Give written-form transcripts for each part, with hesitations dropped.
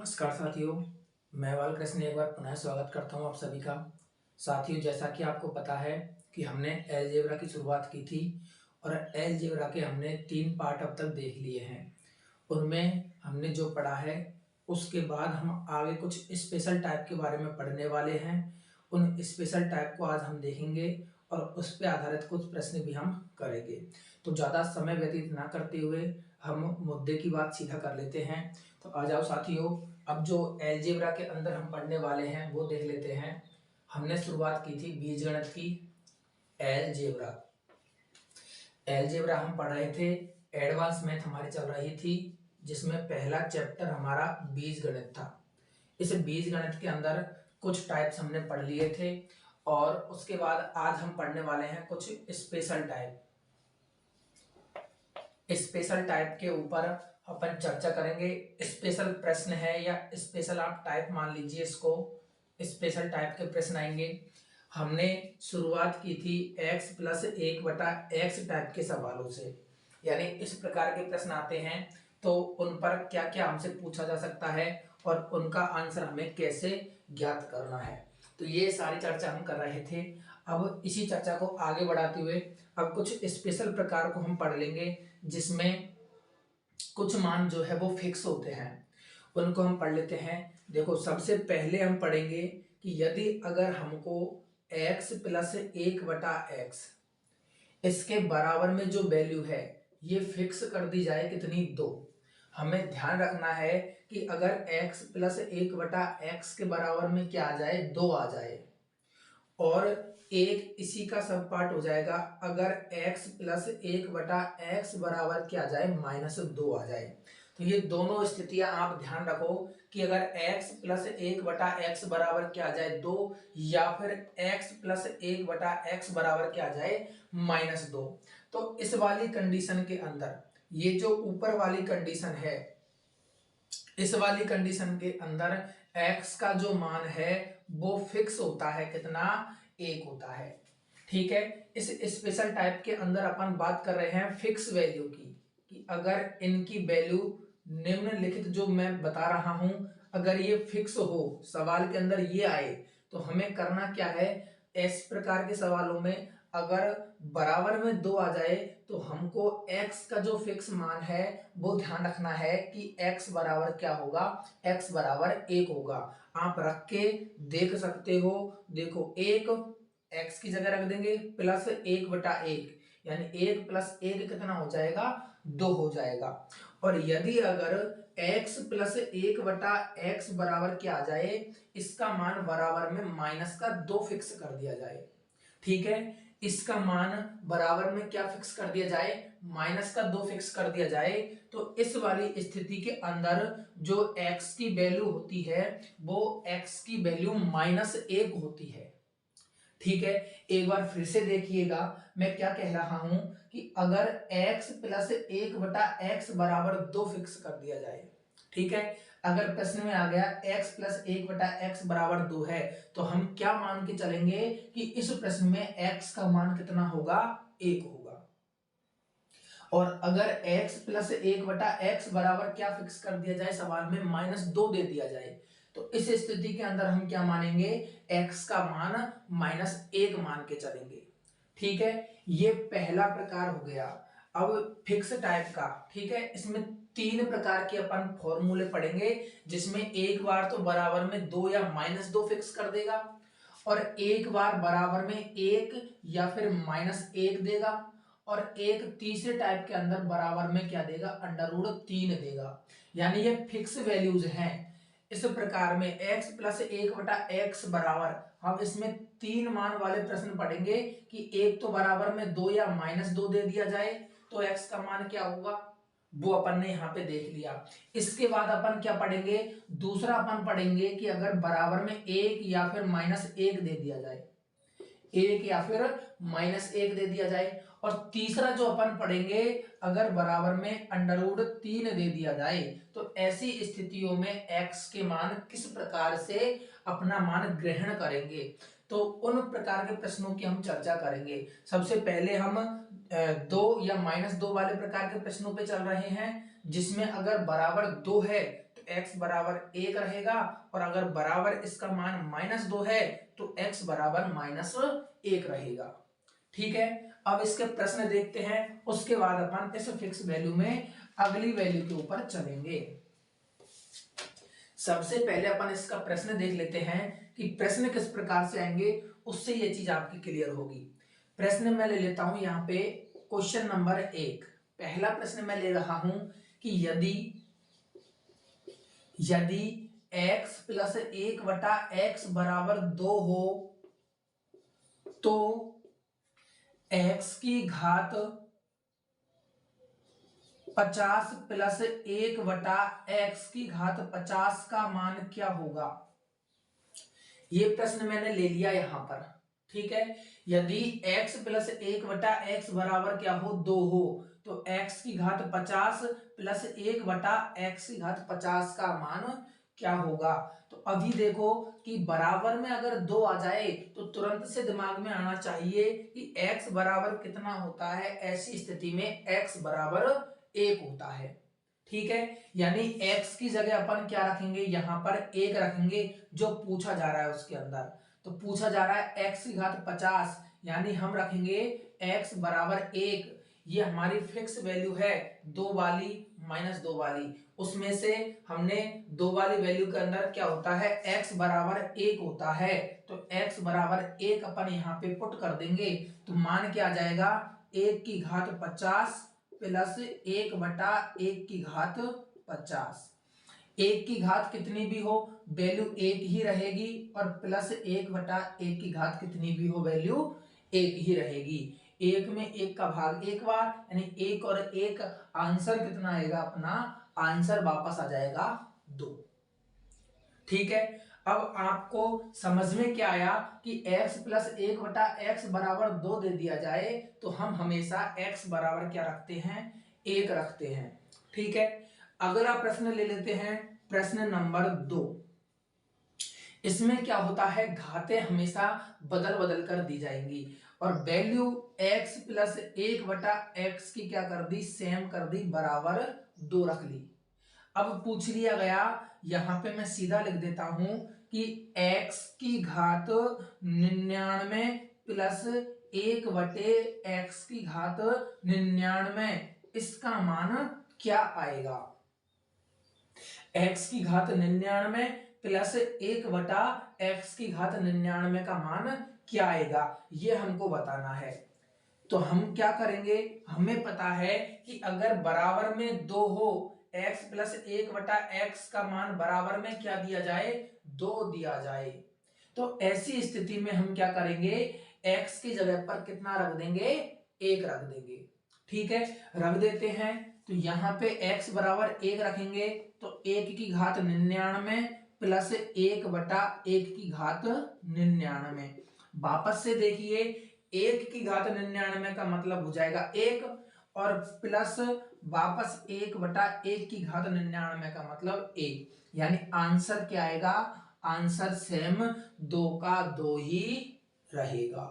नमस्कार साथियों, मैं बालकृष्ण एक बार पुनः स्वागत करता हूं आप सभी का। साथियों, जैसा कि आपको पता है कि हमने अलजेब्रा की शुरुआत की थी और अलजेब्रा के हमने 3 पार्ट अब तक देख लिए हैं। उनमें हमने जो पढ़ा है उसके बाद हम आगे कुछ स्पेशल टाइप के बारे में पढ़ने वाले हैं। उन स्पेशल टाइप को आज हम देखेंगे और उस पर आधारित कुछ प्रश्न भी हम करेंगे। तो ज़्यादा समय व्यतीत ना करते हुए हम मुद्दे की बात सीधा कर लेते हैं। तो आ जाओ साथियों, अब जो अलजेब्रा के अंदर हम पढ़ने वाले हैं वो देख लेते हैं। हमने शुरुआत की थी बीजगणित की। अलजेब्रा अलजेब्रा हम पढ़ रहे थे, एडवांस मैथ हमारी चल रही थी, जिसमें पहला चैप्टर हमारा बीजगणित था। इस बीजगणित के अंदर कुछ टाइप्स हमने पढ़ लिए थे और उसके बाद आज हम पढ़ने वाले हैं कुछ स्पेशल टाइप। स्पेशल टाइप के ऊपर अपन चर्चा करेंगे। स्पेशल प्रश्न है या स्पेशल आप टाइप मान लीजिए इसको, स्पेशल टाइप के प्रश्न आएंगे। हमने शुरुआत की थी x प्लस 1/x टाइप के सवालों से, यानी इस प्रकार के प्रश्न आते हैं तो उन पर क्या क्या हमसे पूछा जा सकता है और उनका आंसर हमें कैसे ज्ञात करना है। तो ये सारी चर्चा हम कर रहे थे। अब इसी चर्चा को आगे बढ़ाते हुए अब कुछ स्पेशल प्रकार को हम पढ़ लेंगे, जिसमें कुछ मान जो है वो फिक्स होते हैं। उनको हम पढ़ लेते हैं। देखो, सबसे पहले हम पढ़ेंगे कि यदि अगर हमको x प्लस 1/x इसके बराबर में जो वैल्यू है ये फिक्स कर दी जाए कितनी, 2। हमें ध्यान रखना है कि अगर x प्लस 1/x के बराबर में क्या आ जाए, 2 आ जाए, और एक इसी का सब पार्ट हो जाएगा अगर x प्लस 1/x बराबर क्या आ जाए, -2 आ जाए। तो ये दोनों स्थितियां आप ध्यान रखो कि अगर x प्लस 1/x बराबर क्या आ जाए, 2, या फिर x प्लस 1/x बराबर क्या आ जाए, -2। तो इस वाली कंडीशन के अंदर ये जो ऊपर वाली कंडीशन है, इस वाली कंडीशन के अंदर x का जो मान है वो फिक्स होता है, कितना, 1 होता है। ठीक है। इस स्पेशल टाइप के अंदर अपन बात कर रहे हैं फिक्स वैल्यू की, कि अगर इनकी वैल्यू निम्नलिखित जो मैं बता रहा हूं अगर ये फिक्स हो, सवाल के अंदर ये आए, तो हमें करना क्या है, इस प्रकार के सवालों में अगर बराबर में 2 आ जाए तो हमको x का जो फिक्स मान है वो ध्यान रखना है कि x बराबर क्या होगा, x बराबर 1 होगा। आप रख के देख सकते हो। देखो, 1 x की जगह रख देंगे प्लस 1/1, यानी 1 प्लस 1 कितना हो जाएगा, 2 हो जाएगा। और यदि अगर x प्लस 1/x बराबर क्या आ जाए, इसका मान बराबर में -2 फिक्स कर दिया जाए। ठीक है, इसका मान बराबर में क्या फिक्स कर दिया जाए, -2 फिक्स कर दिया जाए, तो इस वाली स्थिति के अंदर जो x की वैल्यू होती है वो x की वैल्यू -1 होती है। ठीक है, एक बार फिर से देखिएगा मैं क्या कह रहा हूं कि अगर x प्लस 1/x बराबर 2 फिक्स कर दिया जाए, ठीक है, अगर प्रश्न में आ गया x प्लस 1/x बराबर 2 है, तो हम क्या मान के चलेंगे कि इस प्रश्न में x का मान कितना होगा, 1 होगा। और अगर x प्लस 1/x बराबर क्या फिक्स कर दिया जाए, सवाल में -2 दे दिया जाए, तो इस स्थिति के अंदर हम क्या मानेंगे, x का मान -1 मान के चलेंगे। ठीक है, ये पहला प्रकार हो गया। अब फिक्स टाइप का, ठीक है, इसमें 3 प्रकार के अपन फॉर्मूले पढ़ेंगे, जिसमें एक बार तो बराबर में 2 या -2 फिक्स कर देगा, और एक बार बराबर में 1 या फिर -1 देगा, और एक तीसरे टाइप के अंदर बराबर में क्या देगा, √3 देगा। यानी ये फिक्स वैल्यूज हैं। इस प्रकार में x प्लस 1/x बराबर, हम इसमें 3 मान वाले प्रश्न पढ़ेंगे कि एक तो बराबर में 2 या -2 दे दिया जाए तो x का मान क्या होगा, वो अपन ने यहां पे देख लिया। इसके बाद अपन क्या पढ़ेंगे, दूसरा अपन पढ़ेंगे कि अगर बराबर में 1 या फिर -1 दे दिया जाए, 1 या फिर -1 दे दिया जाए, और तीसरा जो अपन पढ़ेंगे अगर बराबर में √3 दे दिया जाए, तो ऐसी स्थितियों में x के मान किस प्रकार से अपना मान ग्रहण करेंगे। तो उन प्रकार के प्रश्नों की हम चर्चा करेंगे। सबसे पहले हम 2 या -2 वाले प्रकार के प्रश्नों पे चल रहे हैं, जिसमें अगर बराबर 2 है तो तो x बराबर 1 रहेगा, और अगर बराबर इसका मान -2 है तो x बराबर -1 रहेगा। ठीक है, अब इसके प्रश्न देखते हैं, उसके बाद अपन इस फिक्स वैल्यू में अगली वैल्यू के ऊपर चलेंगे। सबसे पहले अपन इसका प्रश्न देख लेते हैं कि प्रश्न किस प्रकार से आएंगे, उससे ये चीज आपकी क्लियर होगी। प्रश्न मैं ले लेता हूं यहाँ पे क्वेश्चन नंबर 1। पहला प्रश्न मैं ले रहा हूं कि यदि x प्लस 1/x बराबर 2 हो तो x की घात 50 प्लस 1/x की घात 50 का मान क्या होगा। ये प्रश्न मैंने ले लिया यहां पर। ठीक है, यदि x प्लस 1/x बराबर क्या हो 2 हो तो x की घात 50 प्लस 1/x की घात 50 का मान क्या होगा। तो अभी देखो कि बराबर में अगर 2 आ जाए तो तुरंत से दिमाग में आना चाहिए कि x बराबर कितना होता है। ऐसी स्थिति में x बराबर 1 होता है। ठीक है, यानी x की जगह अपन क्या रखेंगे, यहां पर 1 रखेंगे जो पूछा जा रहा है उसके अंदर। तो पूछा जा रहा है x की घात 50, यानी हम रखेंगे x बराबर 1। ये हमारी फिक्स वैल्यू है 2 वाली -2 वाली। उसमें से हमने 2 वाली वैल्यू के अंदर क्या होता है, x बराबर 1 होता है। तो x बराबर 1 अपन यहाँ पे पुट कर देंगे तो मान क्या आ जाएगा, 1 की घात 50 प्लस 1/1 की घात 50। 1 की घात कितनी भी हो वैल्यू 1 ही रहेगी, और प्लस 1/1 की घात कितनी भी हो वैल्यू 1 ही रहेगी। 1 में 1 का भाग एक बार, यानी 1 और 1 आंसर कितना आएगा, अपना आंसर वापस आ जाएगा 2। ठीक है, अब आपको समझ में क्या आया कि x प्लस 1/x बराबर 2 दे दिया जाए तो हम हमेशा x बराबर क्या रखते हैं, 1 रखते हैं। ठीक है, अगला प्रश्न ले लेते हैं, प्रश्न नंबर 2। इसमें क्या होता है, घातें हमेशा बदल बदल कर दी जाएंगी, और वैल्यू x प्लस 1/x की क्या कर दी, सेम कर दी, बराबर 2 रख ली। अब पूछ लिया गया, यहां पे मैं सीधा लिख देता हूं कि x की घात 99 प्लस 1/x की घात 99, इसका मान क्या आएगा। x की घात 99 प्लस 1/x की घात 99 का मान क्या आएगा, ये हमको बताना है। तो हम क्या करेंगे, हमें पता है कि अगर बराबर में 2 हो, x प्लस 1/x का मान बराबर में क्या दिया जाए, 2 दिया जाए, तो ऐसी स्थिति में हम क्या करेंगे, x की जगह पर कितना रख देंगे, 1 रख देंगे। ठीक है, रख देते हैं, तो यहां पे x बराबर 1 रखेंगे तो 1 की घात 99 प्लस 1/1 की घात 99। वापस से देखिए, 1 की घात 99 का मतलब हो जाएगा 1, और प्लस वापस 1/1 की घात 99 का मतलब 1, यानी आंसर क्या आएगा, आंसर सेम 2 का 2 ही रहेगा।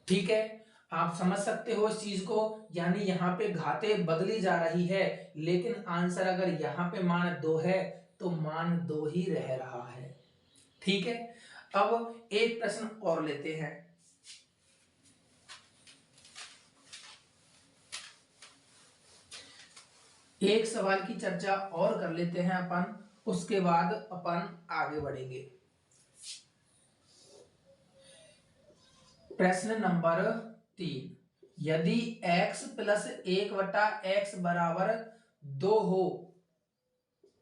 ठीक है, आप समझ सकते हो इस चीज को, यानी यहाँ पे घातें बदली जा रही है, लेकिन आंसर अगर यहाँ पे मान 2 है तो मान 2 ही रह रहा है। ठीक है, अब एक प्रश्न और लेते हैं। एक सवाल की चर्चा और कर लेते हैं अपन, उसके बाद अपन आगे बढ़ेंगे। प्रश्न नंबर 3, यदि x प्लस 1/x बराबर 2 हो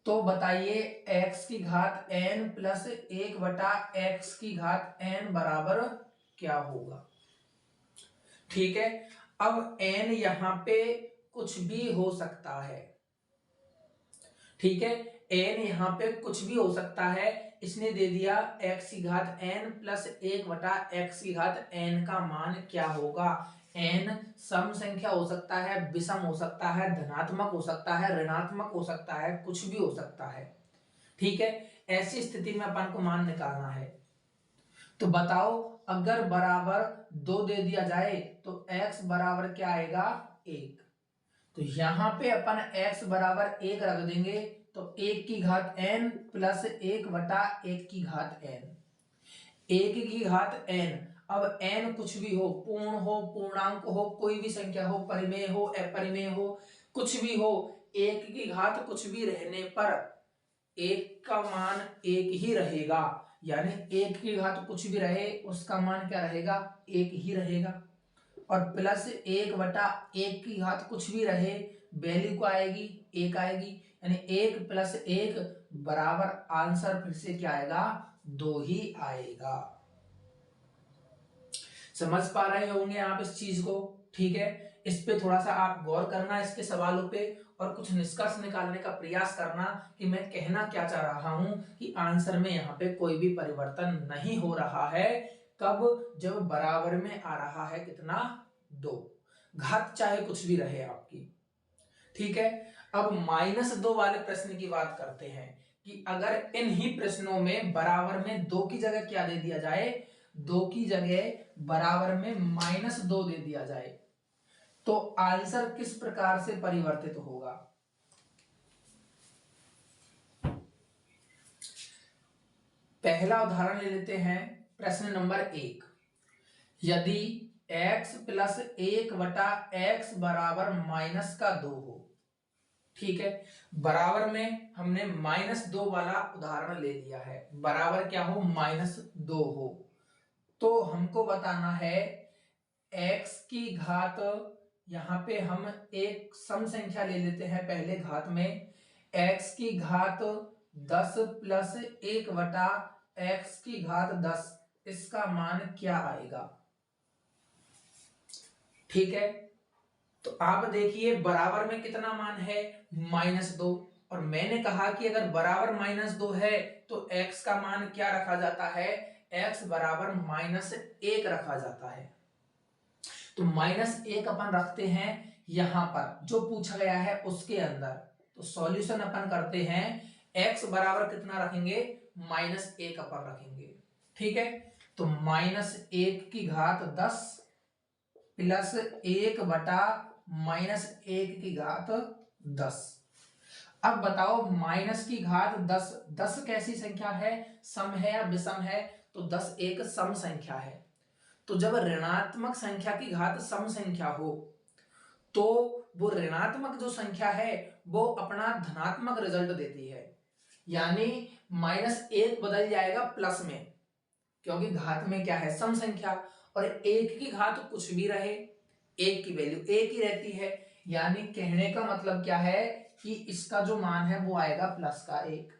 तो बताइए x की घात n प्लस 1/x की घात n बराबर क्या होगा। ठीक है, अब n यहां पे कुछ भी हो सकता है। ठीक है, n यहां पे कुछ भी हो सकता है, इसने दे दिया x की घात n प्लस 1/x की घात n का मान क्या होगा। n सम संख्या हो सकता है, विषम हो सकता है, धनात्मक हो सकता है, ऋणात्मक हो सकता है, कुछ भी हो सकता है। ठीक है, ऐसी स्थिति में अपन को मान निकालना है। तो बताओ, अगर बराबर 2 दे दिया जाए तो x बराबर क्या आएगा, 1। तो यहां पे अपन x बराबर 1 रख देंगे तो 1 की घात n प्लस 1 बटा 1 की घात n, 1 की घात n। अब n कुछ भी हो, पूर्ण हो, पूर्णांक हो, कोई भी संख्या हो, परिमेय हो, अपरिमेय हो, कुछ भी हो, 1 की घात कुछ भी रहने पर 1 का मान 1 ही रहेगा। यानी 1 की घात कुछ भी रहे उसका मान क्या रहेगा, 1 ही रहेगा। और प्लस 1 बटा 1 की घात कुछ भी रहे, वैल्यू को आएगी 1 आएगी। यानी 1 प्लस 1 बराबर आंसर फिर से क्या आएगा, 2 ही आएगा। समझ पा रहे होंगे आप इस चीज को? ठीक है, इस पे थोड़ा सा आप गौर करना इसके सवालों पे, और कुछ निष्कर्ष निकालने का प्रयास करना कि मैं कहना क्या चाह रहा हूं कि आंसर में यहाँ पे कोई भी परिवर्तन नहीं हो रहा है। कब? जब बराबर में आ रहा है कितना, 2, घात चाहे कुछ भी रहे आपकी। ठीक है, अब -2 वाले प्रश्न की बात करते हैं कि अगर इन ही प्रश्नों में बराबर में 2 की जगह क्या दे दिया जाए, 2 की जगह बराबर में -2 दे दिया जाए तो आंसर किस प्रकार से परिवर्तित होगा। पहला उदाहरण ले लेते हैं, प्रश्न नंबर 1। यदि x प्लस 1 बटा x बराबर -2 हो। ठीक है, बराबर में हमने -2 वाला उदाहरण ले लिया है, बराबर क्या हो, -2 हो। तो हमको बताना है x की घात, यहां पे हम एक सम संख्या ले लेते हैं पहले घात में, x की घात 10 प्लस 1 बटा x की घात 10, इसका मान क्या आएगा। ठीक है, तो आप देखिए बराबर में कितना मान है, -2, और मैंने कहा कि अगर बराबर -2 है तो x का मान क्या रखा जाता है, x बराबर -1 रखा जाता है। तो -1 अपन रखते हैं यहां पर जो पूछा गया है उसके अंदर। तो सॉल्यूशन अपन करते हैं, x बराबर कितना रखेंगे, -1 अपन रखेंगे। ठीक है, तो -1 की घात 10 प्लस 1 बटा -1 की घात 10। अब बताओ माइनस की घात 10, 10 कैसी संख्या है, सम है या विषम है, तो 10 एक सम संख्या है। तो जब ऋणात्मक संख्या की घात सम संख्या हो तो वो ऋणात्मक जो संख्या है वो अपना धनात्मक रिजल्ट देती है, यानी -1 बदल जाएगा प्लस में, क्योंकि घात में क्या है, सम संख्या, और 1 की घात कुछ भी रहे, 1 की वैल्यू 1 ही रहती है। यानी कहने का मतलब क्या है कि इसका जो मान है वो आएगा +1,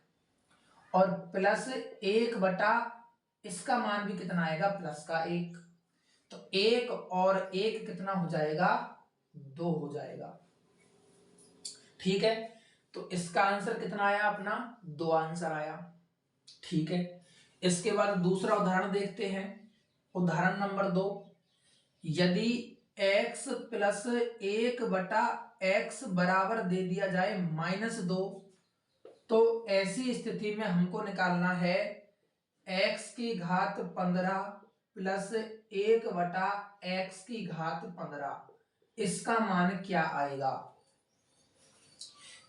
और +1 बटा इसका मान भी कितना आएगा, +1। तो 1 और 1 कितना हो जाएगा, 2 हो जाएगा। ठीक है, तो इसका आंसर कितना आया अपना, 2 आंसर आया। ठीक है, इसके बाद दूसरा उदाहरण देखते हैं, उदाहरण नंबर 2। यदि x प्लस 1 बटा x बराबर दे दिया जाए -2, तो ऐसी स्थिति में हमको निकालना है x की घात 15 प्लस 1 बटा x की घात 15, इसका मान क्या आएगा,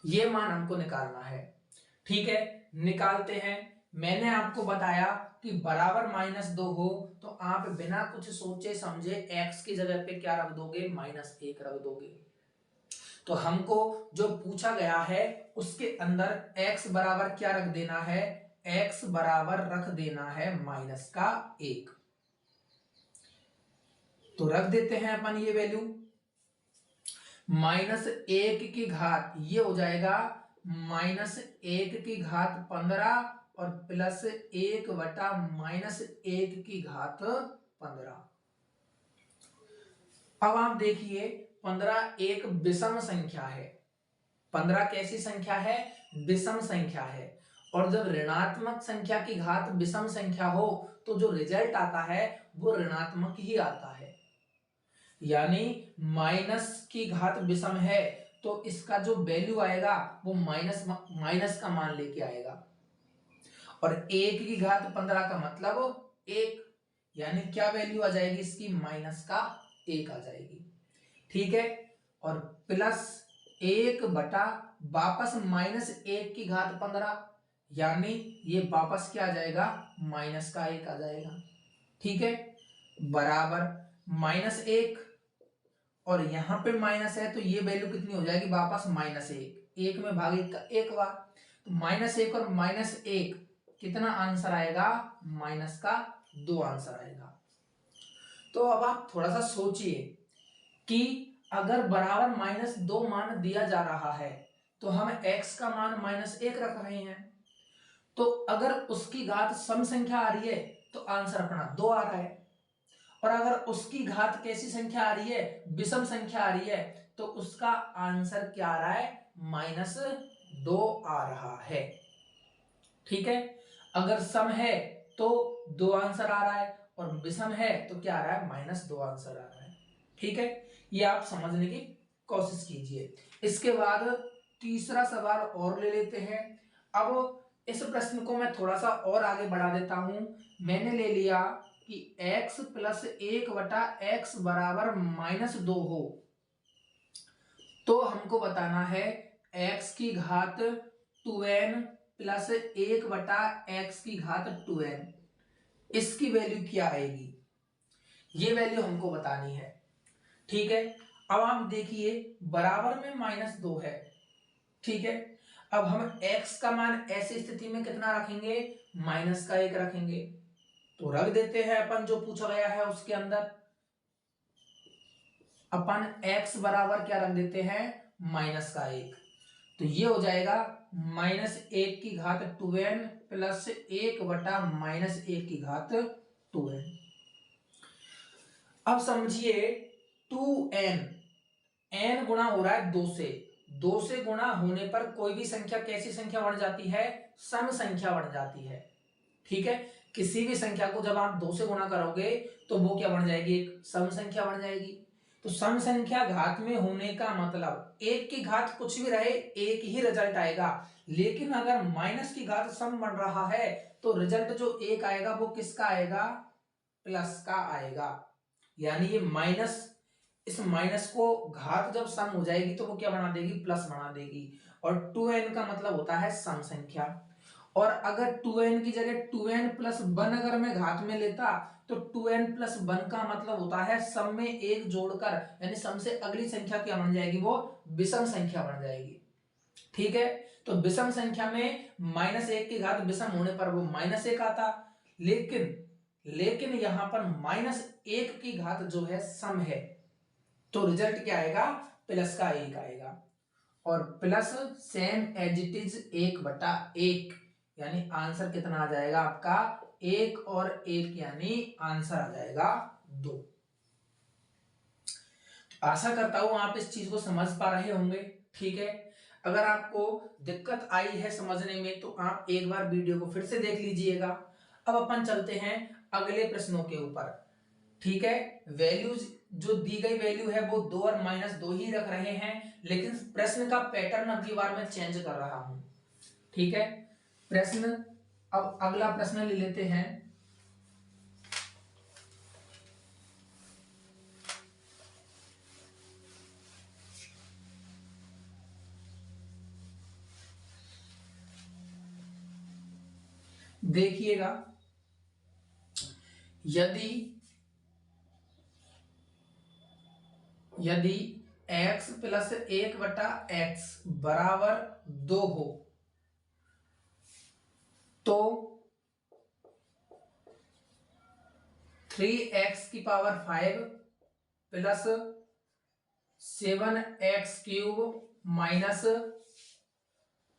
ये मान हमको निकालना है। ठीक है, निकालते हैं। मैंने आपको बताया कि बराबर -2 हो तो आप बिना कुछ सोचे समझे x की जगह पे क्या रख दोगे, -1 रख दोगे। तो हमको जो पूछा गया है उसके अंदर x बराबर क्या रख देना है, x बराबर रख देना है -1। तो रख देते हैं अपन ये वैल्यू, -1 की घात ये हो जाएगा -1 की घात 15 और +1 बटा -1 की घात 15। अब आप देखिए 15 एक विषम संख्या है, 15 कैसी संख्या है, विषम संख्या है, और जब ऋणात्मक संख्या की घात विषम संख्या हो तो जो रिजल्ट आता है वो ऋणात्मक ही आता है। यानी माइनस की घात विषम है तो इसका जो वैल्यू आएगा वो माइनस का मान लेके आएगा, और 1 की घात 15 का मतलब 1, यानी क्या वैल्यू आ जाएगी इसकी, -1 आ जाएगी। ठीक है, और प्लस 1 बटा वापस -1 की घात 15, यानी ये वापस क्या आ जाएगा, -1 आ जाएगा। ठीक है, बराबर -1 और यहां पे माइनस है तो ये वैल्यू कितनी हो जाएगी, वापस -1, 1 में भाग 1 का 1 बार, तो -1 और -1 कितना आंसर आएगा, -2 आंसर आएगा। तो अब आप थोड़ा सा सोचिए कि अगर बराबर -2 मान दिया जा रहा है तो हम x का मान -1 रख रहे हैं, तो अगर उसकी घात सम संख्या आ रही है तो आंसर अपना 2 आ रहा है, और अगर उसकी घात कैसी संख्या आ रही है, विषम संख्या आ रही है, तो उसका आंसर क्या आ रहा है, -2 आ रहा है। ठीक है, अगर सम है तो 2 आंसर आ रहा है और विषम है तो क्या आ रहा है, -2 आंसर आ रहा है। ठीक है, ये आप समझने की कोशिश कीजिए। इसके बाद तीसरा सवाल और ले लेते हैं। अब इस प्रश्न को मैं थोड़ा सा और आगे बढ़ा देता हूं। मैंने ले लिया कि x + 1 बटा x बराबर -2 हो, तो हमको बताना है x की घात 2n प्लस 1 बटा x की घात 2n, इसकी वैल्यू क्या आएगी, ये वैल्यू हमको बतानी है। ठीक है, अब आप देखिए बराबर में -2 है। ठीक है, अब हम x का मान ऐसी स्थिति में कितना रखेंगे, -1 रखेंगे, तो रख देते हैं अपन जो पूछा गया है उसके अंदर। अपन x बराबर क्या रख देते हैं, -1, तो ये हो जाएगा -1 की घात 2n प्लस 1 बटा -1 की घात 2n। अब समझिए 2n, n गुणा हो रहा है 2 से गुणा होने पर कोई भी संख्या कैसी संख्या बन जाती है, सम संख्या बन जाती है। ठीक है, किसी भी संख्या को जब आप 2 से गुणा करोगे तो वो क्या बन जाएगी, एक सम संख्या बन जाएगी। तो सम संख्या घात में होने का मतलब 1 की घात कुछ भी रहे एक ही रिजल्ट आएगा, लेकिन अगर माइनस की घात सम बन रहा है तो रिजल्ट जो 1 आएगा वो किसका आएगा, प्लस का आएगा। यानी ये माइनस, इस माइनस को घात जब सम हो जाएगी तो वो क्या बना देगी, प्लस बना देगी। और 2n का मतलब होता है सम संख्या, और अगर 2n की जगह 2n प्लस 1 अगर मैं घात में लेता तो 2n प्लस 1 का मतलब होता है सम में एक जोड़कर, यानी सम से अगली संख्या क्या बन जाएगी, वो विषम संख्या बन जाएगी। ठीक है, तो विषम संख्या में -1 की घात विषम होने पर वो -1 आता, लेकिन यहां पर -1 की घात जो है सम है, तो रिजल्ट क्या आएगा, प्लस का 1 आएगा। और plus same as it is 1/1, यानी आंसर कितना आ जाएगा आपका, 1 और 1 यानी आंसर आ जाएगा 2। आशा करता हूं आप इस चीज को समझ पा रहे होंगे। ठीक है, अगर आपको दिक्कत आई है समझने में तो आप एक बार वीडियो को फिर से देख लीजिएगा। अब अपन चलते हैं अगले प्रश्नों के ऊपर। ठीक है, वैल्यूज जो दी गई वैल्यू है वो 2 और -2 ही रख रहे हैं, लेकिन प्रश्न का पैटर्न अब की बार मैं चेंज कर रहा हूं। ठीक है, प्रश्न, अब अगला प्रश्न ले लेते हैं। देखिएगा, यदि x प्लस 1/x बराबर 2 हो तो 3x की power 5 plus 7x³ minus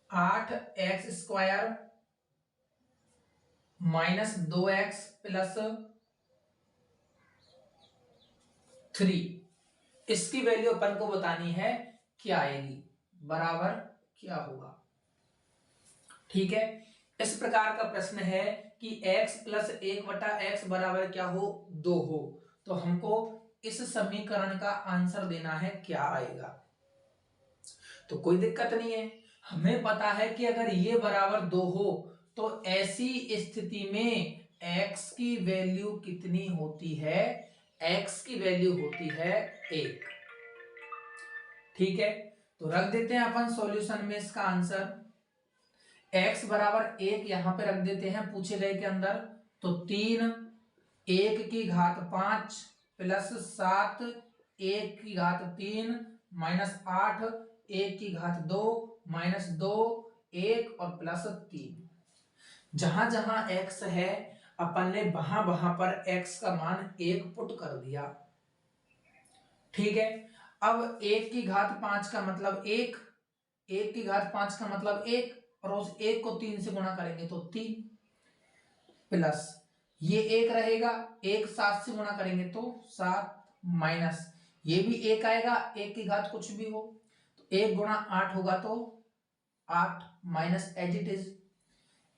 8x² minus 2x plus 3, इसकी वैल्यू अपन को बतानी है क्या आएगी, बराबर क्या होगा। ठीक है, इस प्रकार का प्रश्न है कि x प्लस 1/x बराबर क्या हो, 2 हो, तो हमको इस समीकरण का आंसर देना है क्या आएगा। तो कोई दिक्कत नहीं है, हमें पता है कि अगर ये बराबर 2 हो तो ऐसी स्थिति में x की वैल्यू कितनी होती है, x की वैल्यू होती है 1। ठीक है, तो रख देते हैं अपन सॉल्यूशन में इसका आंसर। x बराबर 1 यहां पे रख देते हैं पूछे गए के अंदर। तो 3 1 की घात 5 प्लस 7 1 की घात 3 माइनस 8 1 की घात 2 माइनस 2 1 और प्लस 3। जहां जहां x है अपन ने वहां वहां पर x का मान 1 पुट कर दिया। ठीक है, अब 1 की घात 5 का मतलब 1, 1 की घात 5 का मतलब 1, और उस 1 को 3 से गुणा करेंगे तो 3 प्लस ये 1 रहेगा, 1 7 से गुणा करेंगे तो 7 माइनस ये भी 1 आएगा, 1 की घात कुछ भी हो तो 1 गुणा 8 होगा तो 8 माइनस एज इट इज।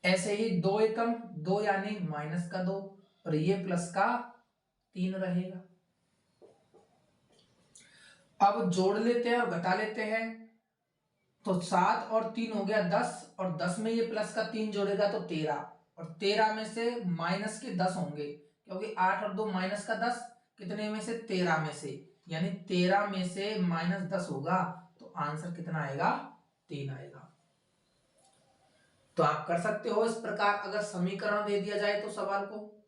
ऐसे ही 2 एकम 2 यानी माइनस का 2 और ये प्लस का 3 रहेगा। अब जोड़ लेते हैं और घटा लेते हैं। तो 7 और 3 हो गया 10, और 10 में ये प्लस का 3 जोड़ेगा तो 13, और 13 में से माइनस के 10 होंगे, क्योंकि 8 और 2 माइनस का 10, कितने में से 13 में से, यानी 13 में से माइनस 10 होगा तो आंसर कितना आएगा 3 आएगा। तो आप कर सकते हो इस प्रकार अगर समीकरण दे दिया जाए तो सवाल को।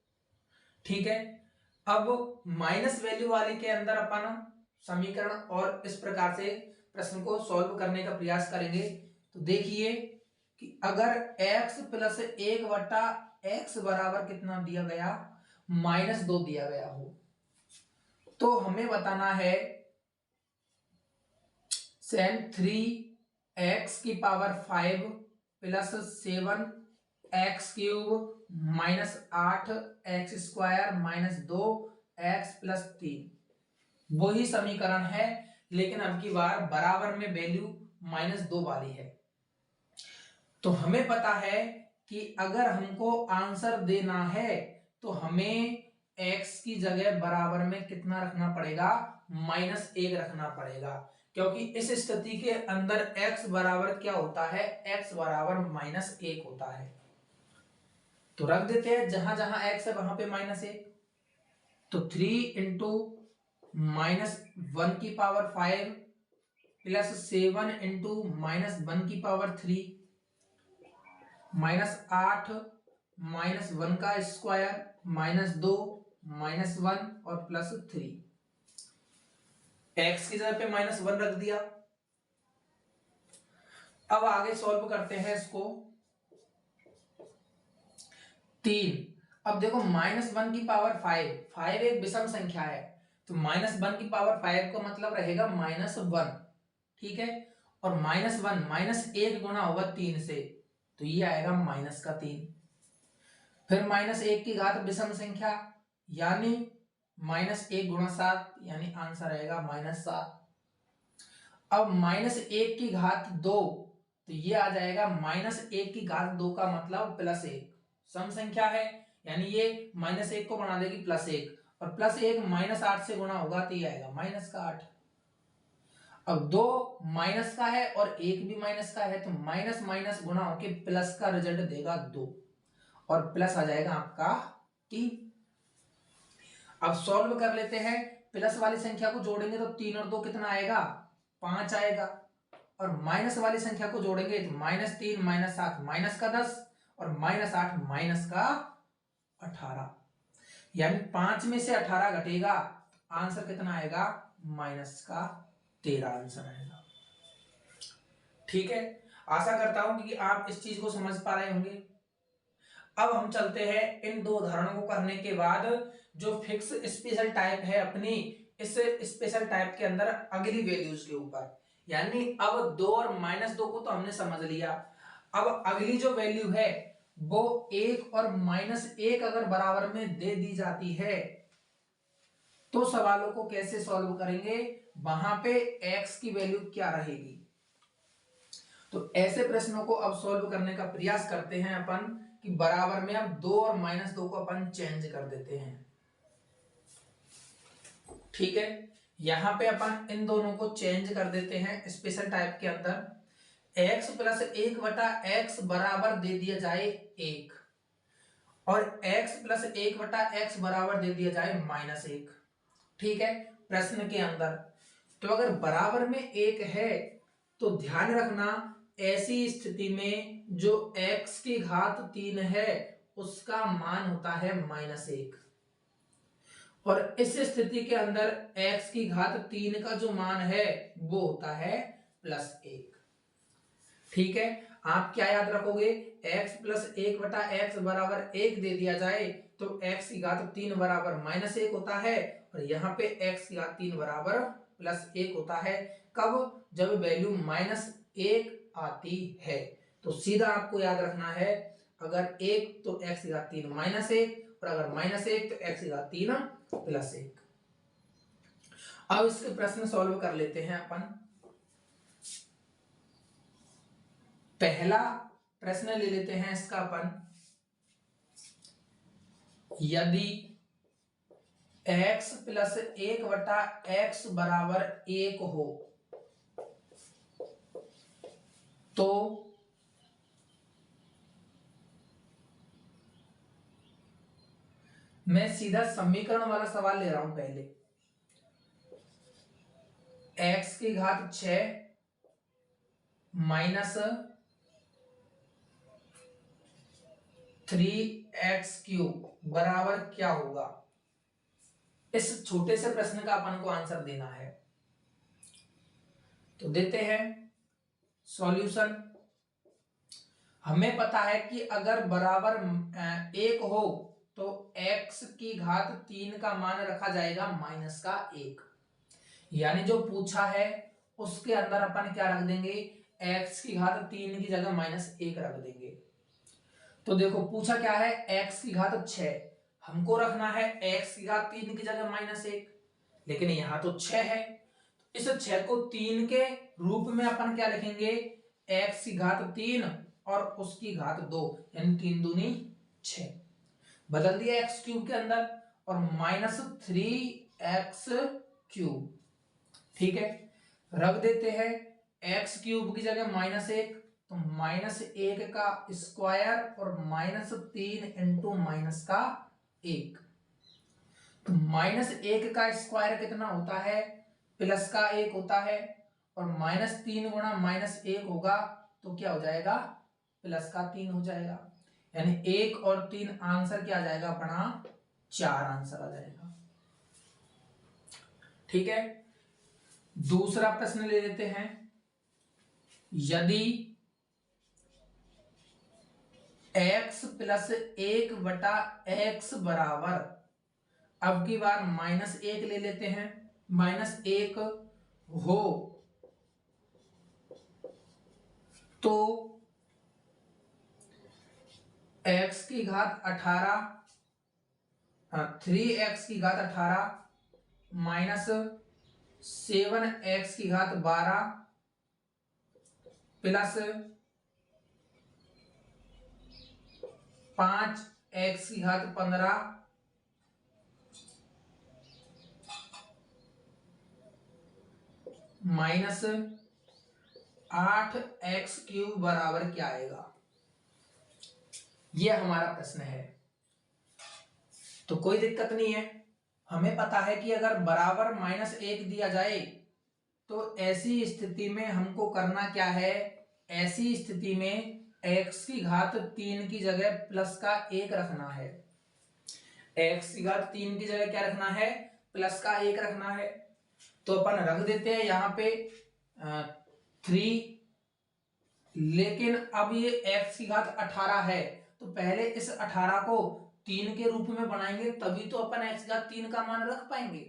ठीक है, अब माइनस वैल्यू वाले के अंदर अपन समीकरण और इस प्रकार से प्रश्न को सॉल्व करने का प्रयास करेंगे। तो देखिए कि अगर x प्लस 1 बटा एक्स बराबर कितना दिया गया, -2 दिया गया हो, तो हमें बताना है sin 3x की power 5 plus 7x cube minus 8x square minus 2x plus 3। वही समीकरण है, लेकिन अब की बार बराबर में वैल्यू -2 वाली है। तो हमें पता है कि अगर हमको आंसर देना है तो हमें x की जगह बराबर में कितना रखना पड़ेगा, -1 रखना पड़ेगा, क्योंकि इस स्थिति के अंदर x बराबर क्या होता है, x बराबर -1 होता है। तो रख देते हैं जहां जहां x है वहां पे -1। तो 3 इंटू -1 की पावर 5 प्लस 7 इंटू -1 की पावर 3 -8 -1 का स्क्वायर -2 -1 और प्लस 3। x की जगह पे -1 रख दिया। अब आगे सॉल्व करते हैं इसको। 3, अब देखो -1 की पावर 5, 5 एक विषम संख्या है, तो -1 की पावर 5 का मतलब रहेगा -1। ठीक है, और -1 -1 गुणा होगा 3 से, तो ये आएगा -3। फिर -1 की घात विषम संख्या, यानी -1 गुणा 7, यानी आंसर आएगा -7। अब -1 की घात 2, तो ये आ जाएगा -1 की घात 2 का मतलब +1, सम संख्या है, यानी ये -1 को बना देगी +1, और +1 -8 से गुणा होगा तो ये आएगा -8। अब 2 माइनस का है और 1 भी माइनस का है, तो माइनस माइनस गुणा होके प्लस का रिजल्ट देगा 2, और प्लस आ जाएगा आपका 3। अब सॉल्व कर लेते हैं। प्लस वाली संख्या को जोड़ेंगे तो 3 और 2 कितना आएगा, 5 आएगा, और माइनस वाली संख्या को जोड़ेंगे तो -3 -7 -10, और -8 -18, यानी 5 में से 18 घटेगा, आंसर कितना आएगा, -13 आंसर आएगा। ठीक है, आशा करता हूं कि आप इस चीज को समझ पा रहे होंगे। अब हम चलते हैं इन दो उदाहरणों को करने के बाद जो फिक्स स्पेशल टाइप है अपनी, इस स्पेशल टाइप के अंदर अगली वैल्यूज के ऊपर, यानी अब 2 और -2 को तो हमने समझ लिया। अब अगली जो वैल्यू है वो 1 और -1 अगर बराबर में दे दी जाती है तो सवालों को कैसे सॉल्व करेंगे, वहां पे x की वैल्यू क्या रहेगी। तो ऐसे प्रश्नों को अब सॉल्व करने का प्रयास करते हैं अपन कि बराबर में अब 2 और -2 को अपन चेंज कर देते हैं। ठीक है, यहां पे अपन इन दोनों को चेंज कर देते हैं स्पेशल टाइप के अंदर। x प्लस 1 बटा एक्स बराबर दे दिया जाए 1, और x प्लस 1 बटा एक्स बराबर दे दिया जाए -1। ठीक है, प्रश्न के अंदर तो अगर बराबर में 1 है तो ध्यान रखना ऐसी स्थिति में जो x की घात 3 है उसका मान होता है -1, और इस स्थिति के अंदर x की घात 3 का जो मान है वो होता है +1। ठीक है, आप क्या याद रखोगे, x + 1 बटा x बराबर 1 दे दिया जाए तो x की घात 3 बराबर -1 होता है, और यहाँ पे x की घात 3 बराबर +1 होता है। कब? जब वैल्यू -1 आती है। तो सीधा आपको याद रखना है, अगर 1 तो x की घात 3 -1, और अगर -1 तो x की घात 3 +1। अब इसके प्रश्न सॉल्व कर लेते हैं अपन। पहला प्रश्न ले लेते हैं इसका अपन, यदि x + 1 बटा x बराबर 1 हो तो मैं सीधा समीकरण वाला सवाल ले रहा हूं। पहले x की घात 6 माइनस 3x³ बराबर क्या होगा, इस छोटे से प्रश्न का अपन को आंसर देना है। तो देते हैं सॉल्यूशन। हमें पता है कि अगर बराबर 1 हो तो x की घात 3 का मान रखा जाएगा -1, यानी जो पूछा है उसके अंदर अपन क्या रख देंगे, x की घात 3 की जगह -1 रख देंगे। तो देखो पूछा क्या है, x की घात 6, हमको रखना है x की घात 3 की जगह -1, लेकिन यहां तो 6 है, इस 6 को 3 के रूप में अपन क्या लिखेंगे, x की घात 3 और उसकी घात 2, यानी 3 दूनी 6, बदल दिया x³ के अंदर, और -3x³। ठीक है, रख देते हैं x³ की जगह -1, तो -1 का स्क्वायर और -3 इंटू -1, तो -1 का स्क्वायर कितना होता है, +1 होता है, और -3 गुणा -1 होगा तो क्या हो जाएगा, +3 हो जाएगा, यानी 1 और 3 आंसर क्या आ जाएगा अपना, 4 आंसर आ जाएगा। ठीक है, दूसरा प्रश्न ले लेते हैं, यदि x + 1 बटा x बराबर, अब की बार -1 ले लेते हैं, -1 हो तो x की घात 18, 3x की घात 18 -7x की घात 12 प्लस 5x की घात 15 माइनस 8x³ बराबर क्या आएगा, यह हमारा प्रश्न है। तो कोई दिक्कत नहीं है, हमें पता है कि अगर बराबर -1 दिया जाए तो ऐसी स्थिति में हमको करना क्या है, ऐसी स्थिति में x की घात 3 की जगह +1 रखना है, x की घात 3 की जगह क्या रखना है, +1 रखना है। तो अपन रख देते हैं यहां पे 3, लेकिन अब ये x की घात 18 है, तो पहले इस 18 को 3 के रूप में बनाएंगे, तभी तो अपन x की घात 3 का मान रख पाएंगे।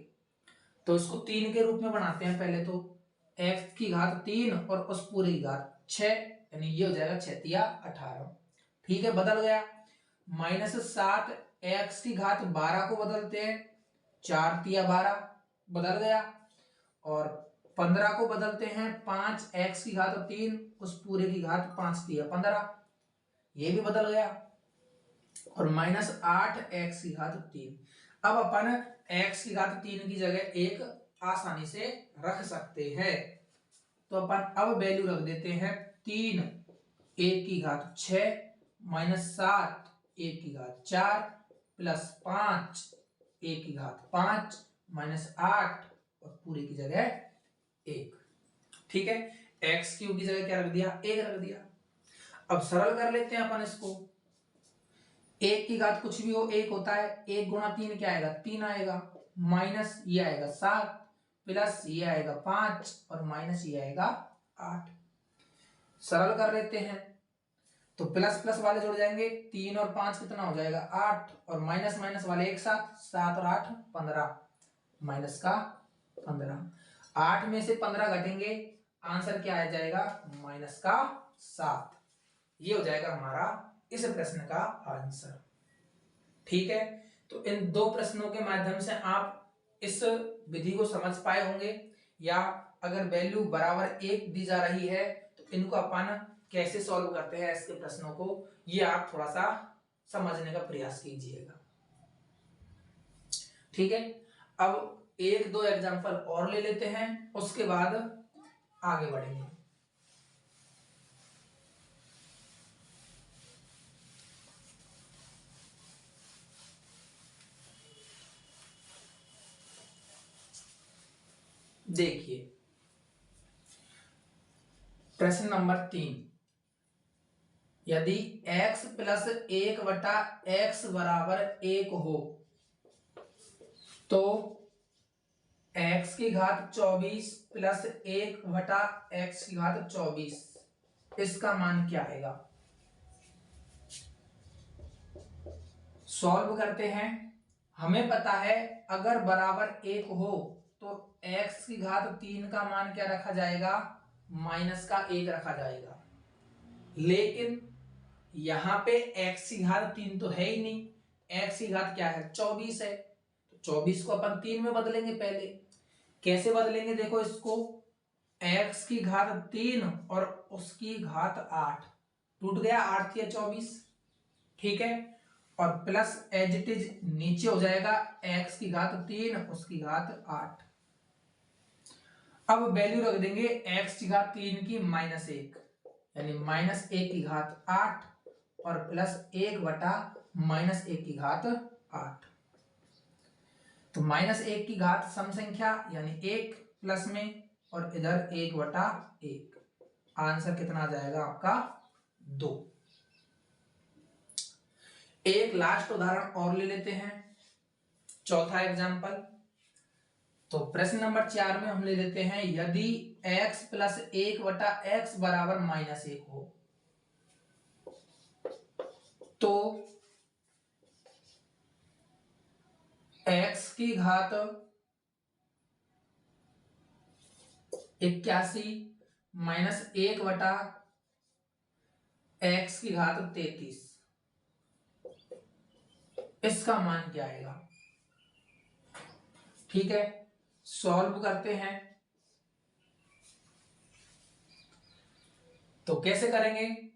तो इसको 3 के रूप में बनाते हैं पहले, तो x की घात 3 और उस पूरी की घात 6, यानी ये हो जाएगा 6 तिया 18। ठीक है, बदल गया। -7x की घात 12 को बदलते हैं, 4 तिया 12 बदल गया, और 15 को बदलते हैं 5x की घात 3 उस पूरे की घात 5 तिया 15, ये भी बदल गया, और -8x की घात 3। अब अपन x की घात 3 की जगह 1 आसानी से रख सकते हैं, तो अपन अब वैल्यू रख देते हैं 3 1 की घात 6 -7 1 की घात 4 प्लस 5 1 की घात 5 -8 और पूरे की जगह 1। ठीक है, एक्स क्यूब की जगह क्या रख दिया, 1 रख दिया। अब सरल कर लेते हैं अपन इसको। 1 की घात कुछ भी हो 1 होता है, 1 गुणा 3 क्या आएगा, 3 आएगा, माइनस ये आएगा 7, प्लस ये आएगा 5 और माइनस ये आएगा 8। सरल कर लेते हैं तो प्लस प्लस वाले जुड़ जाएंगे, 3 और 5 कितना हो जाएगा 8, और माइनस माइनस वाले एक साथ, 7 और 8 15, माइनस का 15। 8 में से 15 घटेंगे, आंसर क्या आ जाएगा, माइनस का 7। ये हो जाएगा हमारा इस प्रश्न का आंसर। ठीक है, तो इन दो प्रश्नों के माध्यम से आप इस विधि को समझ पाए होंगे, या अगर वैल्यू बराबर 1 दी जा रही है तो इनको अपन कैसे सॉल्व करते हैं इसके प्रश्नों को, ये आप थोड़ा सा समझने का प्रयास कीजिएगा। ठीक है, अब 1-2 एग्जांपल और ले लेते हैं, उसके बाद आगे बढ़ेंगे। देखिए प्रश्न नंबर 3, यदि x प्लस 1/x बराबर 1 हो तो x की घात 24 प्लस 1/x की घात 24, इसका मान क्या आएगा। सॉल्व करते हैं। हमें पता है अगर बराबर 1 हो तो x की घात 3 का मान क्या रखा जाएगा, माइनस का 1 रखा जाएगा। लेकिन यहां पे x की घात 3 तो है ही नहीं, x की घात क्या है, 24 है। तो 24 को अपन 3 में बदलेंगे। पहले कैसे बदलेंगे, देखो इसको, x की घात 3 और उसकी घात 8, टूट गया, 8 या 24। ठीक है, और प्लस एज इट इज नीचे हो जाएगा, x की घात 3 उसकी घात 8। अब वैल्यू रख देंगे x की घात 3 की -1, यानी -1 की घात 8 और प्लस 1/-1 की घात 8। तो -1 की घात सम संख्या यानी 1 प्लस में, और इधर 1/1। आंसर कितना आ जाएगा आपका, 2। एक लास्ट उदाहरण और ले लेते हैं, चौथा एग्जांपल। तो प्रश्न नंबर 4 में हम ले लेते हैं, यदि x प्लस 1/x बराबर -1 हो तो x की घात 81 माइनस 1/x की घात 33, इसका मान क्या आएगा। ठीक है, सॉल्व करते हैं। तो कैसे करेंगे,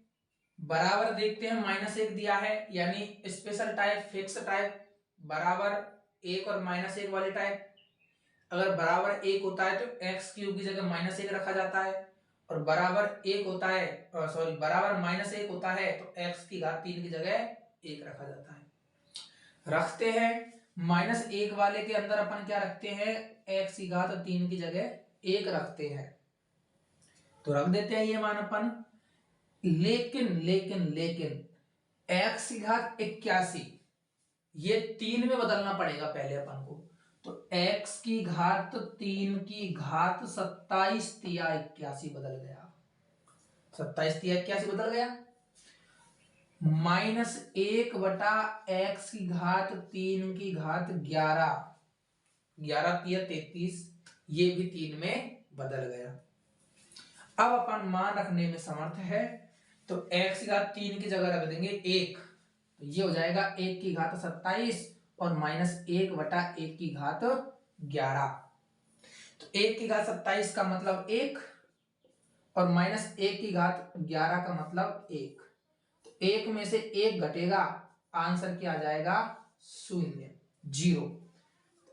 बराबर देखते हैं, -1 दिया है यानी स्पेशल टाइप, फिक्स टाइप, बराबर 1 और -1 वाले टाइप। अगर बराबर 1 होता है तो x क्यूब की जगह -1 रखा जाता है, और बराबर 1 होता है, सॉरी बराबर -1 होता है तो x की घात 3 की जगह 1 रखा जाता है। रखते हैं, -1 वाले के अंदर अपन क्या रखते हैं, x की घात 3 की जगह 1 रखते हैं, तो रख देते हैं ये मान अपन। लेकिन लेकिन लेकिन x की घात 81 ये 3 में बदलना पड़ेगा पहले अपन को। तो x की घात 3 की घात 27 तिया 81 बदल गया, 27 तिया 81 बदल गया। -1/x की घात 3 की घात 11, 11 तिया 33, ये भी 3 में बदल गया। अब अपन मान रखने में समर्थ है, तो x की घात 3 की जगह रख देंगे 1, तो ये हो जाएगा 1 की घात 27 और -1/1 की घात 11। तो 1 की घात 27 का मतलब 1 और -1 की घात 11 का मतलब 1। तो 1 में से 1 घटेगा, आंसर क्या आ जाएगा, 0, 0।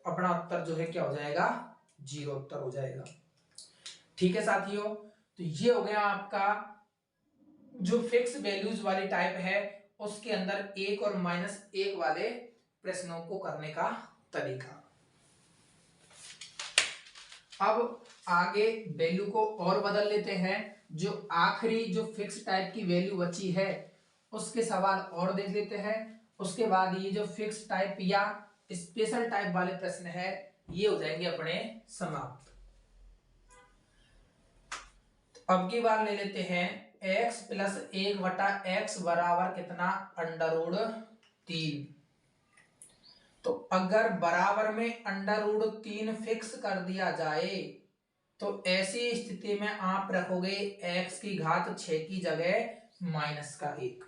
अपना उत्तर जो है क्या हो जाएगा, 0 उत्तर हो जाएगा। ठीक है साथियों, तो ये हो गया आपका जो फिक्स वैल्यूज वाली टाइप है उसके अंदर 1 और -1 वाले प्रश्नों को करने का तरीका। अब आगे वैल्यू को और बदल लेते हैं। जो आखिरी जो फिक्स टाइप की वैल्यू बची है उसके सवाल और देख लेते हैं। उसके बाद ये जो फिक्स टाइप या स्पेशल टाइप वाले प्रश्न है ये हो जाएंगे अपने समाप्त। अब की बार ले लेते हैं x प्लस 1/x बराबर कितना, √3। तो अगर बराबर में √3 फिक्स कर दिया जाए तो ऐसी स्थिति में आप रखोगे x की घात 6 की जगह -1।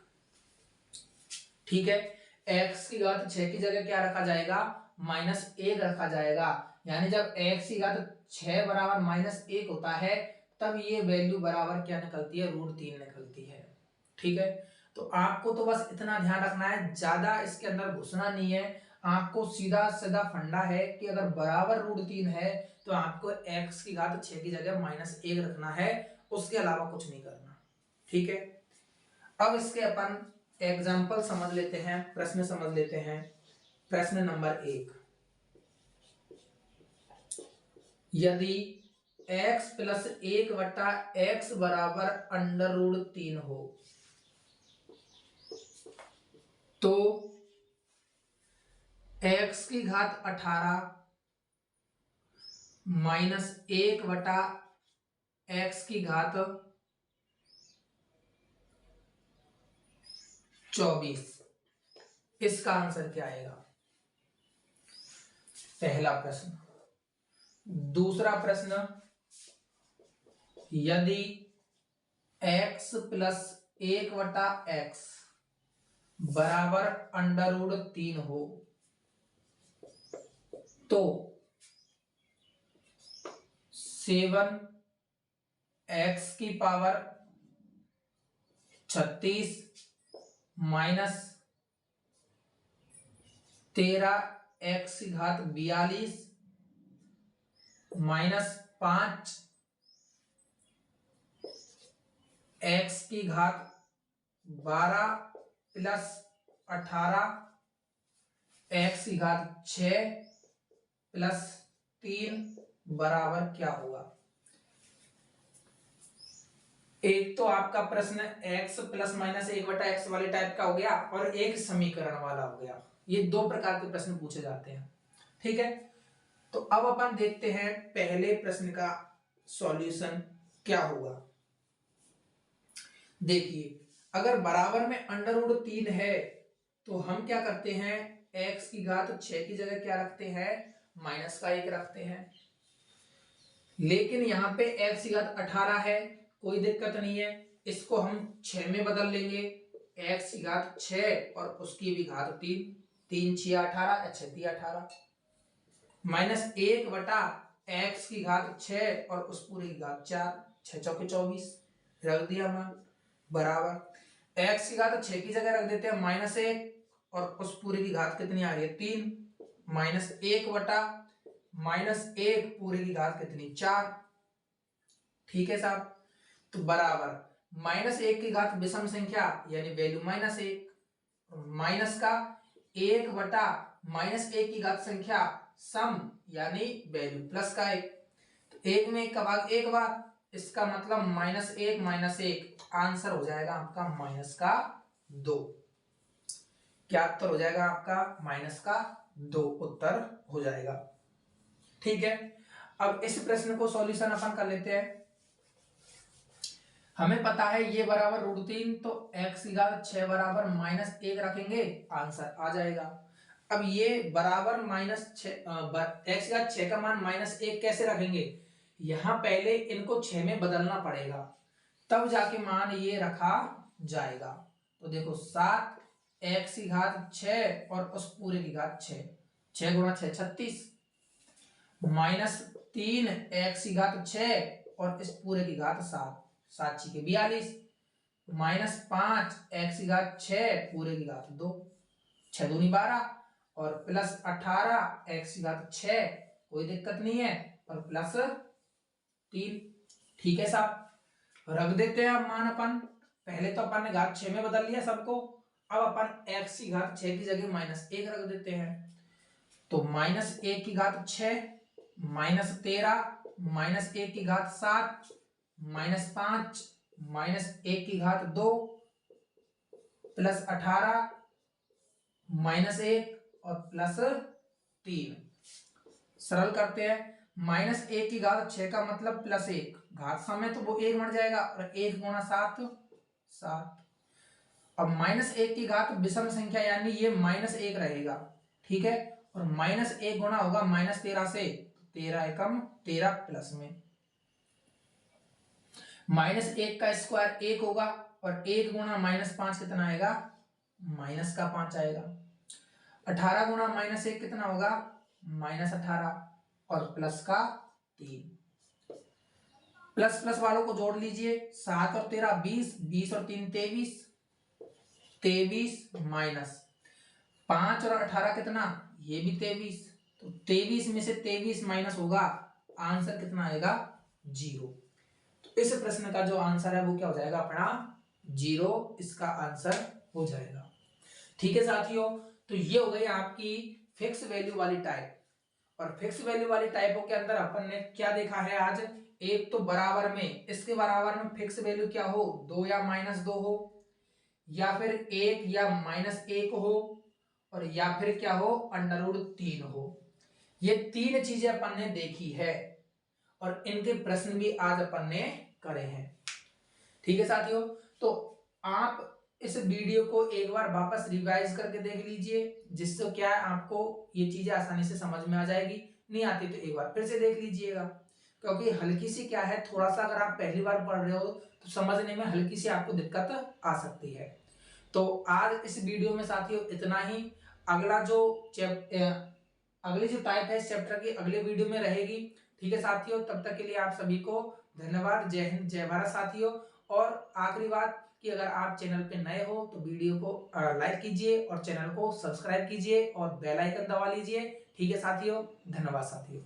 ठीक है, x की घात 6 की जगह क्या रखा जाएगा, -1 रखा जाएगा। यानी जब x की घात 6 बराबर -1 होता है तब ये वैल्यू बराबर क्या निकलती है, √3 निकलती है। ठीक है, तो आपको तो बस इतना ध्यान रखना है, ज्यादा इसके अंदर घुसना नहीं है। आपको सीधा सीधा फंडा है कि अगर बराबर √3 है तो आपको x की घात 6 की जगह -1 रखना है, उसके अलावा कुछ नहीं करना। ठीक है, अब इसके अपन एग्जाम्पल समझ लेते हैं, प्रश्न समझ लेते हैं। प्रश्न नंबर 1, यदि x प्लस 1/x बराबर √3 हो तो x की घात 18 -1/x की घात 24, इसका आंसर क्या आएगा, पहला प्रश्न। दूसरा प्रश्न, यदि x प्लस 1/x बराबर √3 हो तो 7x की पावर 36 -13x की घात 42 -5x की घात 12 प्लस 18x की घात 6 प्लस 3 बराबर क्या होगा। एक तो आपका प्रश्न x प्लस माइनस 1/x वाले टाइप का हो गया और एक समीकरण वाला हो गया। ये दो प्रकार के प्रश्न पूछे जाते हैं। ठीक है, तो अब अपन देखते हैं पहले प्रश्न का सॉल्यूशन क्या होगा। देखिए, अगर बराबर में √3 है तो हम क्या करते हैं, x की घात 6 की जगह क्या रखते हैं, -1 रखते हैं। लेकिन यहां पे x की घात 18 है, कोई दिक्कत नहीं है, इसको हम 6 में बदल लेंगे। x की घात 6 और उसकी भी घात 3, 3 6 18, 6 18 -1/x की घात 6 और उस पूरी की घात 4, 6 चौके 24 रख दिया मान बराबर। x की घात 6 की जगह रख देते हैं -1 और उस पूरी की घात कितनी आ रही है, 3 -1 पूरी की घात कितनी, 4। ठीक है साहब, तो बराबर -1 की घात विषम संख्या यानी वैल्यू -1 माइनस का 1/-1 की घात संख्या सम यानी वैल्यू प्लस का 1। तो 1 में 1 का भाग 1 बार, इसका मतलब -1 आंसर हो जाएगा आपका -2। क्या उत्तर हो जाएगा आपका, -2 उत्तर हो जाएगा। ठीक है, अब इस प्रश्न को सॉल्यूशन अपन कर लेते हैं। हमें पता है ये बराबर √3 तो x की घात 6 बराबर -1 रखेंगे, आंसर आ जाएगा। अब ये बराबर -6 x की घात 6 का मान -1 कैसे रखेंगे, यहां पहले इनको 6 में बदलना पड़ेगा तब जाके मान ये रखा जाएगा। तो देखो 7x की घात 6 और उस पूरे की घात 6, 6 गुणा 6 36 -3x की घात 6 और इस पूरे की घात 7, 7 6 42 -5x की घात 6 पूरे की घात 2, 6 दूनी 12 और प्लस 18x की घात 6, कोई दिक्कत नहीं है, और प्लस 3। ठीक है साहब, रख देते हैं अब मान अपन। पहले तो अपन ने घात 6 में बदल लिया सबको, अब अपन x की घात 6 की जगह -1 रख देते हैं। तो -1 की घात 6 -13 माइनस 1 की घात 7 माइनस 5 माइनस 1 की घात 2 प्लस 18 माइनस 1 और प्लस 3। सरल करते हैं। माइनस 1 की घात 6 का मतलब प्लस 1, घात समय तो वो 1 बढ़ जाएगा और 1 गुणा 7 7। अब माइनस 1 की घात विषम संख्या यानी ये माइनस 1 रहेगा, ठीक है। और माइनस 1 गुणा होगा माइनस 13 से, 13 एकम 13 प्लस में माइनस 1 का स्क्वायर 1 होगा और 1 गुणा माइनस 5 कितना आएगा, माइनस का 5 आएगा। 18 गुणा माइनस 1 कितना होगा, माइनस 18 और प्लस का 3। प्लस प्लस वालों को जोड़ लीजिए, 7 और 13 20, 20 और 3 23, 23 माइनस 5 और 18 कितना, ये भी 23, तो 23 में से 23 माइनस होगा, आंसर कितना आएगा 0। तो इस प्रश्न का जो आंसर है वो क्या हो जाएगा अपना 0, इसका आंसर हो जाएगा। ठीक है साथियों, तो ये हो गई आपकी फिक्स वैल्यू वाली टाइप। और फिक्स वैल्यू वाली टाइपों के अंदर अपन ने क्या देखा है आज, एक तो बराबर में, इसके बराबर में फिक्स वैल्यू क्या हो, 2 या माइनस 2 हो, या फिर 1 या माइनस 1 हो, और या फिर क्या हो √3 हो। ये तीन चीजें अपन ने देखी है और इनके प्रश्न भी आज अपन ने करे हैं। ठीक है साथियों, तो आप इस वीडियो को एक बार वापस रिवाइज करके देख लीजिए, जिससे क्या है आपको ये चीजें आसानी से समझ में आ जाएगी। नहीं आती तो एक बार फिर से देख लीजिएगा, क्योंकि हल्की सी क्या है, थोड़ा सा अगर आप पहली बार पढ़ रहे हो तो समझने में हल्की सी आपको दिक्कत आ सकती है। तो आज इस वीडियो में साथियों इतना ही। अगला जो अगली जो टाइप है इस चैप्टर की अगले वीडियो में रहेगी। ठीक है साथियों, तब तक के लिए आप सभी को धन्यवाद। जय हिंद, जय भारत साथियों। और आखिरी बात कि अगर आप चैनल पे नए हो तो वीडियो को लाइक कीजिए और चैनल को सब्सक्राइब कीजिए और बेल आइकन दबा लीजिए। ठीक है साथियों, धन्यवाद साथियों।